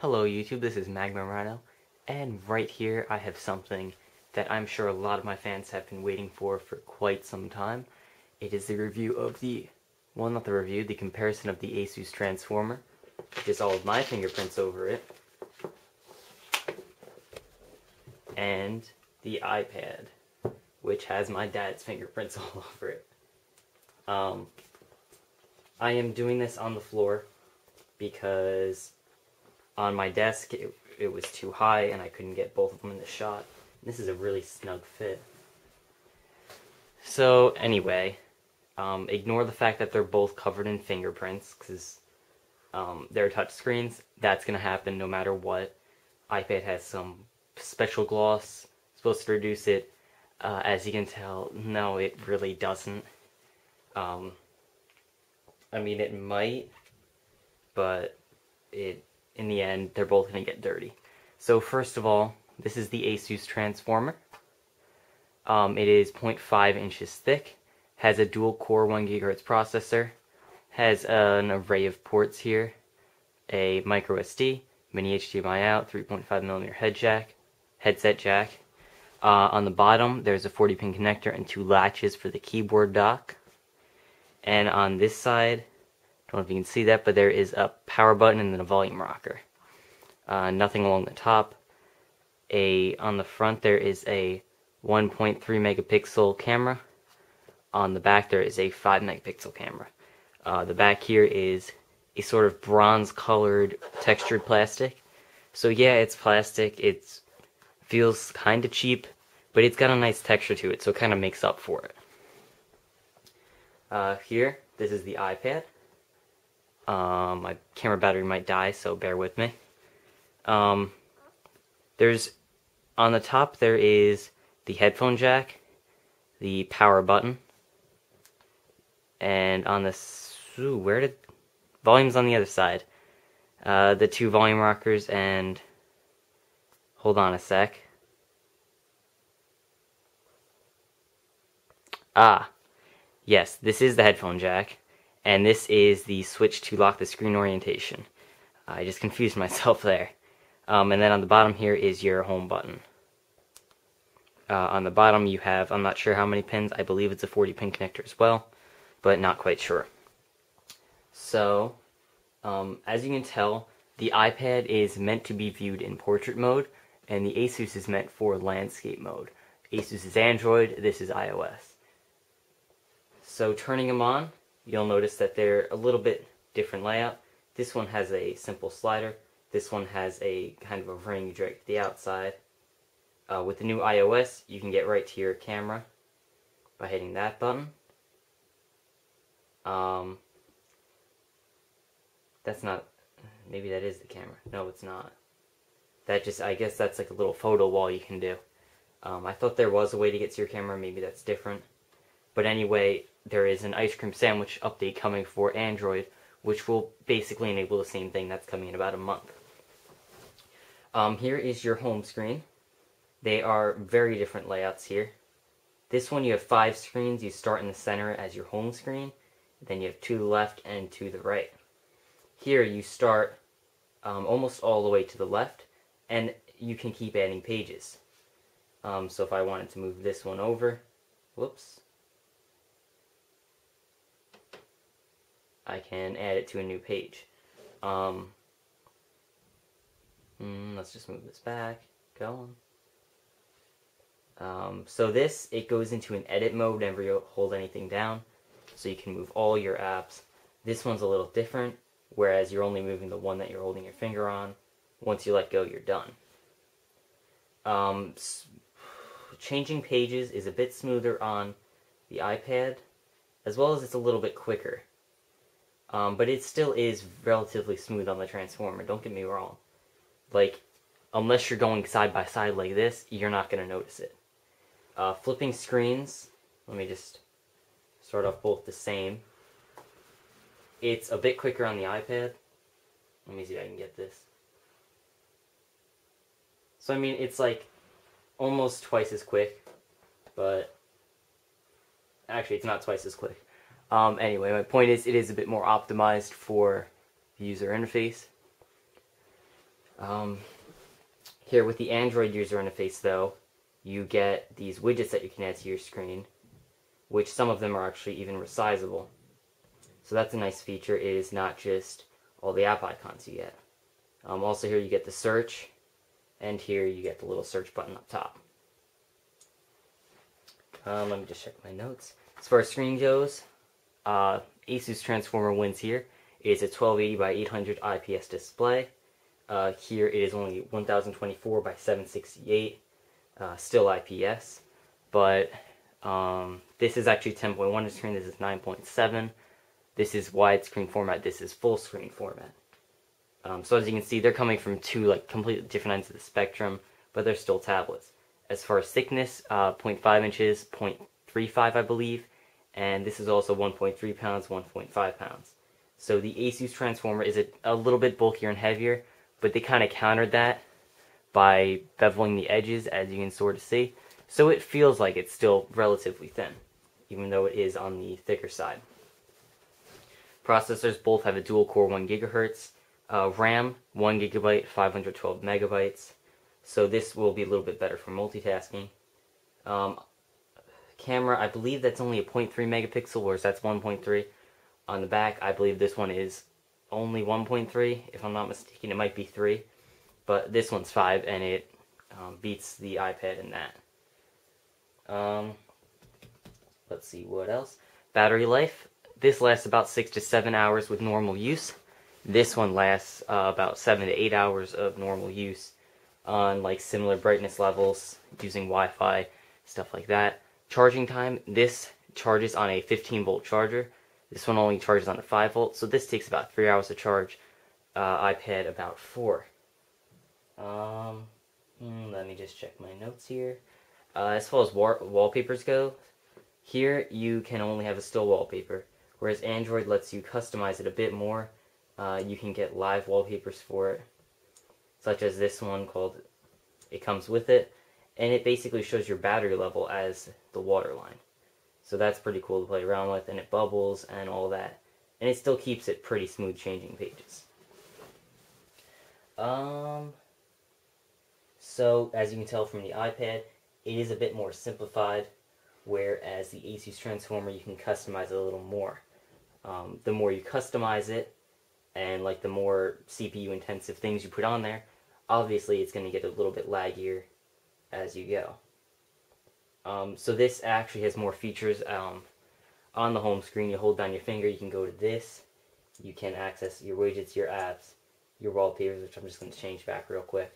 Hello YouTube, this is Magma Rhino, and right here I have something that I'm sure a lot of my fans have been waiting for quite some time. It is the review of the comparison of the Asus Transformer, which is all of my fingerprints over it, and the iPad, which has my dad's fingerprints all over it. I am doing this on the floor because on my desk it was too high and I couldn't get both of them in the shot. This is a really snug fit. So anyway, ignore the fact that they're both covered in fingerprints because they're touch screens. That's going to happen no matter what. iPad has some special gloss supposed to reduce it. As you can tell, no, it really doesn't. I mean, it might, but in the end, they're both going to get dirty. So first of all, this is the Asus Transformer. It is 0.5 inches thick, has a dual-core 1 GHz processor, has an array of ports here, a micro SD, mini HDMI out, 3.5mm headset jack. On the bottom, there's a 40-pin connector and 2 latches for the keyboard dock. And on this side, I don't know if you can see that, but there is a power button and then a volume rocker. Nothing along the top. On the front there is a 1.3 megapixel camera. On the back there is a 5 megapixel camera. The back here is a sort of bronze colored textured plastic. So yeah, it's plastic. It feels kind of cheap, but it's got a nice texture to it, so it kind of makes up for it. Here, this is the iPad. My camera battery might die, so bear with me. On the top there is the headphone jack, the power button, and on this, volume's on the other side. The 2 volume rockers and, hold on a sec. Yes, this is the headphone jack, and this is the switch to lock the screen orientation. I just confused myself there. And then on the bottom here is your home button. On the bottom you have, I'm not sure how many pins, I believe it's a 40-pin connector as well, but not quite sure. So, as you can tell, the iPad is meant to be viewed in portrait mode, and the Asus is meant for landscape mode. Asus is Android, this is iOS. So turning them on, you'll notice that they're a little bit different layout. This one has a simple slider. This one has a kind of a ring you drag to the outside. With the new iOS, you can get right to your camera by hitting that button. That's not, maybe that is the camera. No, it's not. I guess that's like a little photo wall you can do. I thought there was a way to get to your camera, maybe that's different. But anyway, there is an ice cream sandwich update coming for Android, which will basically enable the same thing. That's coming in about a month. Here is your home screen. They are very different layouts here. This one you have 5 screens. You start in the center as your home screen. Then you have 2 to the left and 2 to the right. Here you start almost all the way to the left, and you can keep adding pages. So if I wanted to move this one over, whoops, I can add it to a new page. Let's just move this back. Go on. So it goes into an edit mode whenever you hold anything down, so you can move all your apps. This one's a little different, whereas you're only moving the one that you're holding your finger on. Once you let go, you're done. Changing pages is a bit smoother on the iPad, as well as it's a little bit quicker. But it still is relatively smooth on the Transformer, don't get me wrong. Like, unless you're going side by side like this, you're not going to notice it. Flipping screens, let me just start off both the same. It's a bit quicker on the iPad. Let me see if I can get this. So I mean, it's like almost twice as quick, but actually it's not twice as quick. Anyway, my point is it is a bit more optimized for the user interface. Um, Here with the Android user interface though, you get these widgets that you can add to your screen, which some of them are actually even resizable. So that's a nice feature. It is not just all the app icons you get. Also here you get the search, and here you get the little search button up top. Let me just check my notes. As far as screen goes, Asus Transformer wins here. It is a 1280 by 800 IPS display. Here it is only 1024 by 768, still IPS, but this is actually 10.1 screen, this is 9.7. This is widescreen format, this is full screen format. So as you can see, they're coming from two like completely different ends of the spectrum, but they're still tablets. As far as thickness, 0.5 inches, 0.35 I believe, and this is also 1.3 pounds, 1.5 pounds. So the Asus Transformer is a little bit bulkier and heavier, but they kind of countered that by beveling the edges, as you can sort of see. So it feels like it's still relatively thin, even though it is on the thicker side. Processors both have a dual-core 1 GHz, RAM 1 GB, 512 megabytes. So this will be a little bit better for multitasking. Camera, I believe that's only a 0.3 megapixel, whereas that's 1.3. On the back, I believe this one is only 1.3, if I'm not mistaken. It might be 3, but this one's 5, and it beats the iPad in that. Let's see what else. Battery life. This lasts about 6 to 7 hours with normal use. This one lasts about 7 to 8 hours of normal use on like similar brightness levels using Wi-Fi, stuff like that. Charging time. This charges on a 15-volt charger. This one only charges on a 5-volt, so this takes about 3 hours to charge. iPad about 4. Let me just check my notes here. As far as wallpapers go, here you can only have a still wallpaper, whereas Android lets you customize it a bit more. You can get live wallpapers for it, such as this one called It Comes With It, and it basically shows your battery level as the waterline. So that's pretty cool to play around with, and it bubbles and all that. And it still keeps it pretty smooth changing pages. So, as you can tell from the iPad, it is a bit more simplified, whereas the Asus Transformer, you can customize it a little more. The more you customize it, and like the more CPU intensive things you put on there, obviously it's going to get a little bit laggier as you go. So this actually has more features. On the home screen, you hold down your finger, you can go to this, you can access your widgets, your apps, your wallpapers, which I'm just going to change back real quick,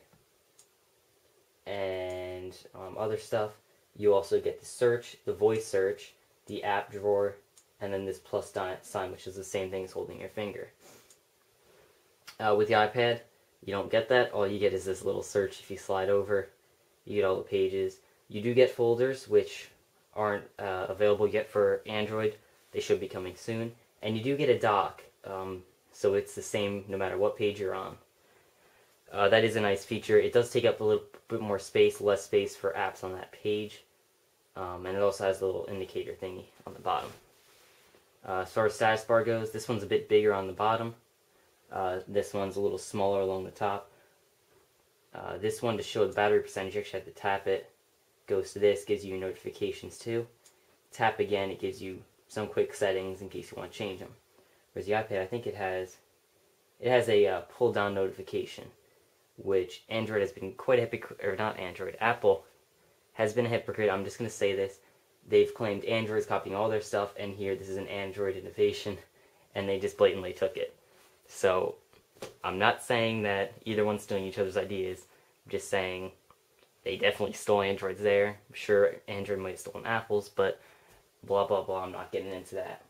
and other stuff. You also get the search, the voice search, the app drawer, and then this plus sign, which is the same thing as holding your finger. With the iPad, you don't get that. All you get is this little search. If you slide over, you get all the pages. You do get folders, which aren't available yet for Android. They should be coming soon. And you do get a dock, so it's the same no matter what page you're on. That is a nice feature. It does take up a little bit more space, less space for apps on that page. And it also has a little indicator thingy on the bottom. As far as status bar goes, this one's a bit bigger on the bottom. This one's a little smaller along the top. This one, to show the battery percentage, you actually have to tap it. Goes to this, gives you your notifications too. Tap again, it gives you some quick settings in case you want to change them. Whereas the iPad, I think it has a pull down notification, which Android has been quite a hypocrite, or not Android, Apple has been a hypocrite. I'm just going to say this. They've claimed Android's copying all their stuff, and here this is an Android innovation, and they just blatantly took it. So, I'm not saying that either one's stealing each other's ideas. I'm just saying they definitely stole Android's there. I'm sure Android might have stolen Apple's, but blah blah blah, I'm not getting into that.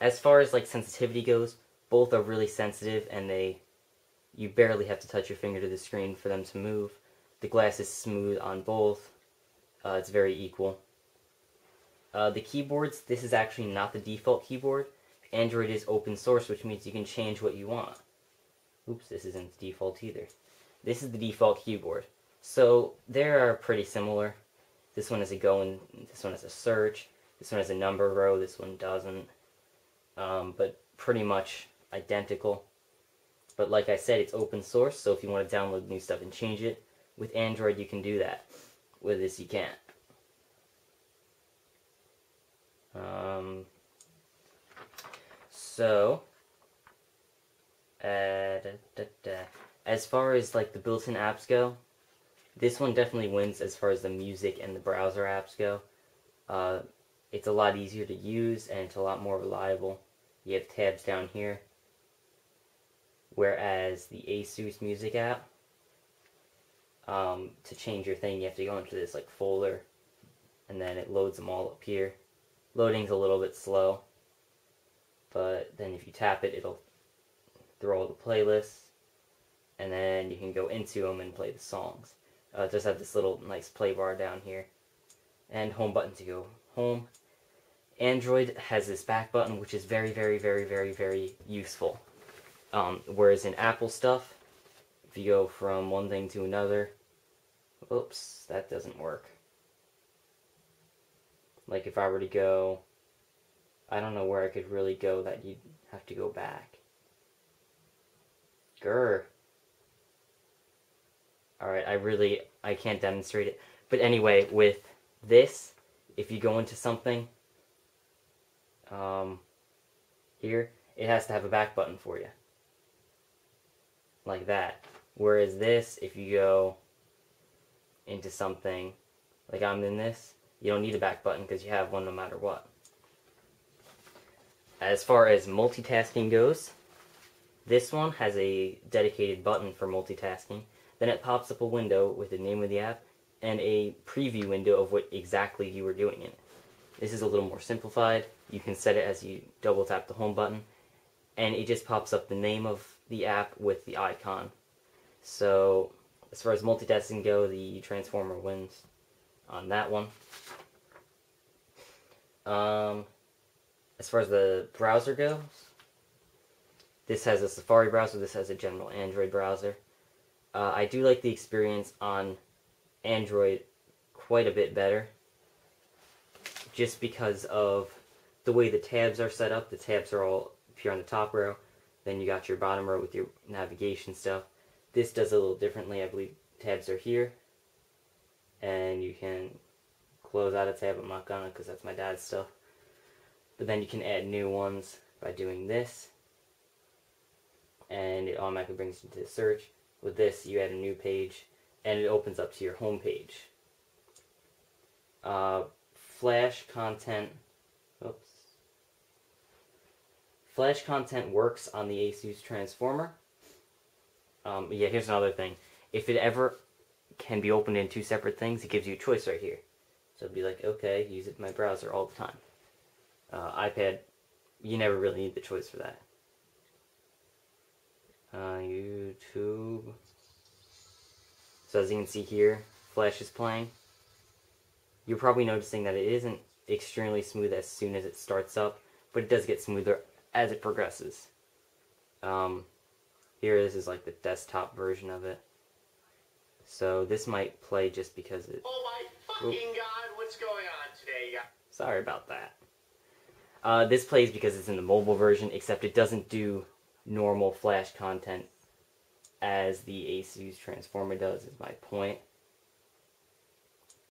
As far as like sensitivity goes, both are really sensitive, and you barely have to touch your finger to the screen for them to move. The glass is smooth on both. It's very equal. The keyboards, this is actually not the default keyboard. Android is open source, which means you can change what you want. Oops, this isn't the default either. This is the default keyboard. So they are pretty similar. This one has a go and this one has a search. This one has a number row, this one doesn't. But pretty much identical. But like I said, it's open source, so if you want to download new stuff and change it, with Android you can do that. With this you can't. So, as far as like the built-in apps go, this one definitely wins as far as the music and the browser apps go. It's a lot easier to use and it's a lot more reliable. You have tabs down here, whereas the Asus Music app, to change your thing, you have to go into this like folder, and then it loads them all up here. Loading's a little bit slow, but then if you tap it, it'll throw all the playlists, and then you can go into them and play the songs. Just have this little nice play bar down here, and home button to go home. Android has this back button, which is very, very, very, very, very useful. Whereas in Apple stuff, if you go from one thing to another, oops, that doesn't work. Like if I were to go, I don't know where I could really go that you'd have to go back. Grr. Alright, I can't demonstrate it. But anyway, with this, if you go into something, here, it has to have a back button for you. Like that. Whereas this, if you go into something, like I'm in this, you don't need a back button because you have one no matter what. As far as multitasking goes, this one has a dedicated button for multitasking. Then it pops up a window with the name of the app and a preview window of what exactly you were doing in it. This is a little more simplified. You can set it as you double tap the home button, and it just pops up the name of the app with the icon. So as far as multitasking go, the Transformer wins on that one. As far as the browser goes, this has a Safari browser, this has a general Android browser. I do like the experience on Android quite a bit better, just because of the way the tabs are set up. The tabs are all up here on the top row, then you got your bottom row with your navigation stuff. This does it a little differently. I believe tabs are here, and you can close out a tab. I'm not gonna, because that's my dad's stuff. But then you can add new ones by doing this, and it automatically brings you to the search. With this, you add a new page, and it opens up to your home page. Flash content, oops. Flash content works on the Asus Transformer. Yeah, here's another thing. If it ever can be opened in two separate things, it gives you a choice right here. So it'd be like, okay, use it in my browser all the time. iPad, you never really need the choice for that. YouTube. So as you can see here, Flash is playing. You're probably noticing that it isn't extremely smooth as soon as it starts up, but it does get smoother as it progresses. Here, this is like the desktop version of it. So this might play just because it... Oh my fucking god, what's going on today, guys? Sorry about that. This plays because it's in the mobile version, except it doesn't do normal Flash content as the Asus Transformer does, is my point.